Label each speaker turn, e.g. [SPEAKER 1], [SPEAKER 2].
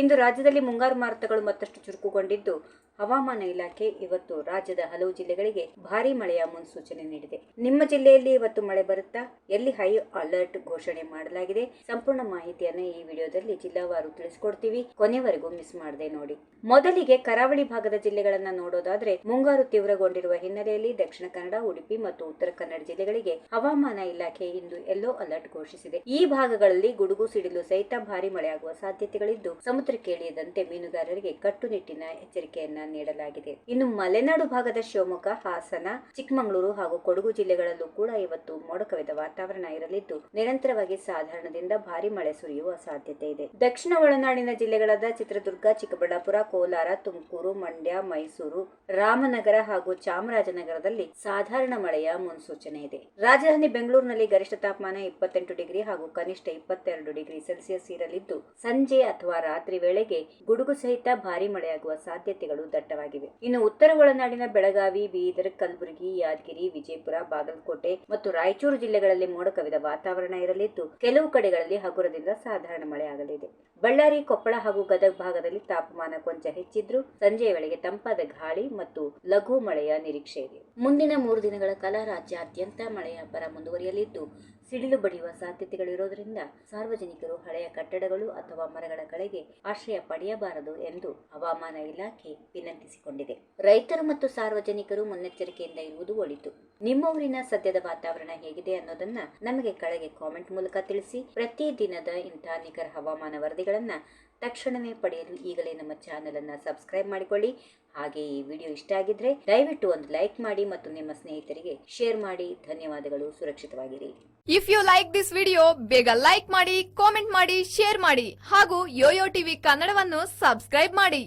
[SPEAKER 1] ಇಂದು ರಾಜ್ಯದಲ್ಲಿ ಮುಂಗಾರು ಮಾರುತಗಳು ಮತ್ತಷ್ಟು ಚುರುಕುಗೊಂಡಿದ್ದು, ಹವಾಮಾನ ಇಲಾಖೆ ಇವತ್ತು ರಾಜ್ಯದ ಹಲವು ಜಿಲ್ಲೆಗಳಿಗೆ ಭಾರೀ ಮಳೆಯ ಮುನ್ಸೂಚನೆ ನೀಡಿದೆ. ನಿಮ್ಮ ಜಿಲ್ಲೆಯಲ್ಲಿ ಇವತ್ತು ಮಳೆ ಬರುತ್ತಾ? ಎಲ್ಲಿ ಹೈ ಅಲರ್ಟ್ ಘೋಷಣೆ ಮಾಡಲಾಗಿದೆ? ಸಂಪೂರ್ಣ ಮಾಹಿತಿಯನ್ನು ಈ ವಿಡಿಯೋದಲ್ಲಿ ಜಿಲ್ಲಾವಾರು ತಿಳಿಸಿಕೊಡ್ತೀವಿ. ಕೊನೆವರೆಗೂ ಮಿಸ್ ಮಾಡದೆ ನೋಡಿ. ಮೊದಲಿಗೆ ಕರಾವಳಿ ಭಾಗದ ಜಿಲ್ಲೆಗಳನ್ನ ನೋಡೋದಾದ್ರೆ, ಮುಂಗಾರು ತೀವ್ರಗೊಂಡಿರುವ ಹಿನ್ನೆಲೆಯಲ್ಲಿ ದಕ್ಷಿಣ ಕನ್ನಡ, ಉಡುಪಿ ಮತ್ತು ಉತ್ತರ ಕನ್ನಡ ಜಿಲ್ಲೆಗಳಿಗೆ ಹವಾಮಾನ ಇಲಾಖೆ ಇಂದು ಯೆಲ್ಲೋ ಅಲರ್ಟ್ ಘೋಷಿಸಿದೆ. ಈ ಭಾಗಗಳಲ್ಲಿ ಗುಡುಗು ಸಿಡಿಲು ಸಹಿತ ಭಾರೀ ಮಳೆಯಾಗುವ ಸಾಧ್ಯತೆಗಳಿದ್ದು, ಸಮುದ್ರಕ್ಕೆ ಇಳಿಯದಂತೆ ಮೀನುಗಾರರಿಗೆ ಕಟ್ಟುನಿಟ್ಟಿನ ಎಚ್ಚರಿಕೆಯನ್ನ ನೀಡಲಾಗಿದೆ. ಇನ್ನು ಮಲೆನಾಡು ಭಾಗದ ಶಿವಮೊಗ್ಗ, ಹಾಸನ, ಚಿಕ್ಕಮಗಳೂರು ಹಾಗೂ ಕೊಡಗು ಜಿಲ್ಲೆಗಳಲ್ಲೂ ಕೂಡ ಇವತ್ತು ಮೋಡ ಕವಿದ ವಾತಾವರಣ ಇರಲಿದ್ದು, ನಿರಂತರವಾಗಿ ಸಾಧಾರಣದಿಂದ ಭಾರೀ ಮಳೆ ಸುರಿಯುವ ಸಾಧ್ಯತೆ ಇದೆ. ದಕ್ಷಿಣ ಒಳನಾಡಿನ ಜಿಲ್ಲೆಗಳಾದ ಚಿತ್ರದುರ್ಗ, ಚಿಕ್ಕಬಳ್ಳಾಪುರ, ಕೋಲಾರ, ತುಮಕೂರು, ಮಂಡ್ಯ, ಮೈಸೂರು, ರಾಮನಗರ ಹಾಗೂ ಚಾಮರಾಜನಗರದಲ್ಲಿ ಸಾಧಾರಣ ಮಳೆಯ ಮುನ್ಸೂಚನೆ ಇದೆ. ರಾಜಧಾನಿ ಬೆಂಗಳೂರಿನಲ್ಲಿ ಗರಿಷ್ಠ ತಾಪಮಾನ 28 ಡಿಗ್ರಿ ಹಾಗೂ ಕನಿಷ್ಠ 22 ಡಿಗ್ರಿ ಸೆಲ್ಸಿಯಸ್ ಇರಲಿದ್ದು, ಸಂಜೆ ಅಥವಾ ರಾತ್ರಿ ವೇಳೆಗೆ ಗುಡುಗು ಸಹಿತ ಭಾರೀ ಮಳೆಯಾಗುವ ಸಾಧ್ಯತೆಗಳು ದಟ್ಟವಾಗಿವೆ. ಇನ್ನು ಉತ್ತರ ಒಳನಾಡಿನ ಬೆಳಗಾವಿ, ಬೀದರ್, ಕಲಬುರಗಿ, ಯಾದಗಿರಿ, ವಿಜಯಪುರ, ಬಾಗಲಕೋಟೆ ಮತ್ತು ರಾಯಚೂರು ಜಿಲ್ಲೆಗಳಲ್ಲಿ ಮೋಡ ಕವಿದ ವಾತಾವರಣ ಇರಲಿದ್ದು, ಕೆಲವು ಕಡೆಗಳಲ್ಲಿ ಹಗುರದಿಂದ ಸಾಧಾರಣ ಮಳೆ ಆಗಲಿದೆ. ಬಳ್ಳಾರಿ, ಕೊಪ್ಪಳ ಹಾಗೂ ಗದಗ ಭಾಗದಲ್ಲಿ ತಾಪಮಾನ ಕೊಂಚ ಹೆಚ್ಚಿದ್ರೂ ಸಂಜೆಯ ವೇಳೆಗೆ ತಂಪಾದ ಗಾಳಿ ಮತ್ತು ಲಘು ಮಳೆಯ ನಿರೀಕ್ಷೆ ಇದೆ. ಮುಂದಿನ 3 ದಿನಗಳ ಕಾಲ ರಾಜ್ಯಾದ್ಯಂತ ಮಳೆಯ ಅಬ್ಬರ ಮುಂದುವರಿಯಲಿದ್ದು, ಸಿಡಿಲು ಬಡಿಯುವ ಸಾಧ್ಯತೆಗಳಿರೋದ್ರಿಂದ ಸಾರ್ವಜನಿಕರು ಹಳೆಯ ಕಟ್ಟಡಗಳು ಅಥವಾ ಮರಗಳ ಕೆಳಗೆ ಆಶ್ರಯ ಪಡೆಯಬಾರದು ಎಂದು ಹವಾಮಾನ ಇಲಾಖೆ ವಿನಂತಿಸಿಕೊಂಡಿದೆ. ರೈತರು ಮತ್ತು ಸಾರ್ವಜನಿಕರು ಮುನ್ನೆಚ್ಚರಿಕೆಯಿಂದ ಇರುವುದು ಒಳಿತು. ನಿಮ್ಮ ಊರಿನ ಸದ್ಯದ ವಾತಾವರಣ ಹೇಗಿದೆ ಅನ್ನೋದನ್ನ ನಮಗೆ ಕೆಳಗೆ ಕಾಮೆಂಟ್ ಮೂಲಕ ತಿಳಿಸಿ. ಪ್ರತಿ ದಿನದ ಇಂತಹ ನಿಖರ ಹವಾಮಾನ ವರದಿಗಳನ್ನ ತಕ್ಷಣವೇ ಪಡೆಯಲು ಈಗಲೇ ನಮ್ಮ ಚಾನೆಲ್ ಅನ್ನ ಸಬ್ಸ್ಕ್ರೈಬ್ ಮಾಡಿಕೊಳ್ಳಿ. ಹಾಗೆ ಈ ವಿಡಿಯೋ ಇಷ್ಟ ಆಗಿದ್ರೆ ದಯವಿಟ್ಟು ಒಂದು ಲೈಕ್ ಮಾಡಿ ಮತ್ತು ನಿಮ್ಮ ಸ್ನೇಹಿತರಿಗೆ ಶೇರ್ ಮಾಡಿ. ಧನ್ಯವಾದಗಳು. ಸುರಕ್ಷಿತವಾಗಿರಿ.
[SPEAKER 2] If you like this video, ಬೇಗ ಲೈಕ್ ಮಾಡಿ, ಕಾಮೆಂಟ್ ಮಾಡಿ, ಶೇರ್ ಮಾಡಿ ಹಾಗೂ ಯೋಯೋ ಟಿವಿ ಕನ್ನಡವನ್ನು ಸಬ್ಸ್ಕ್ರೈಬ್ ಮಾಡಿ.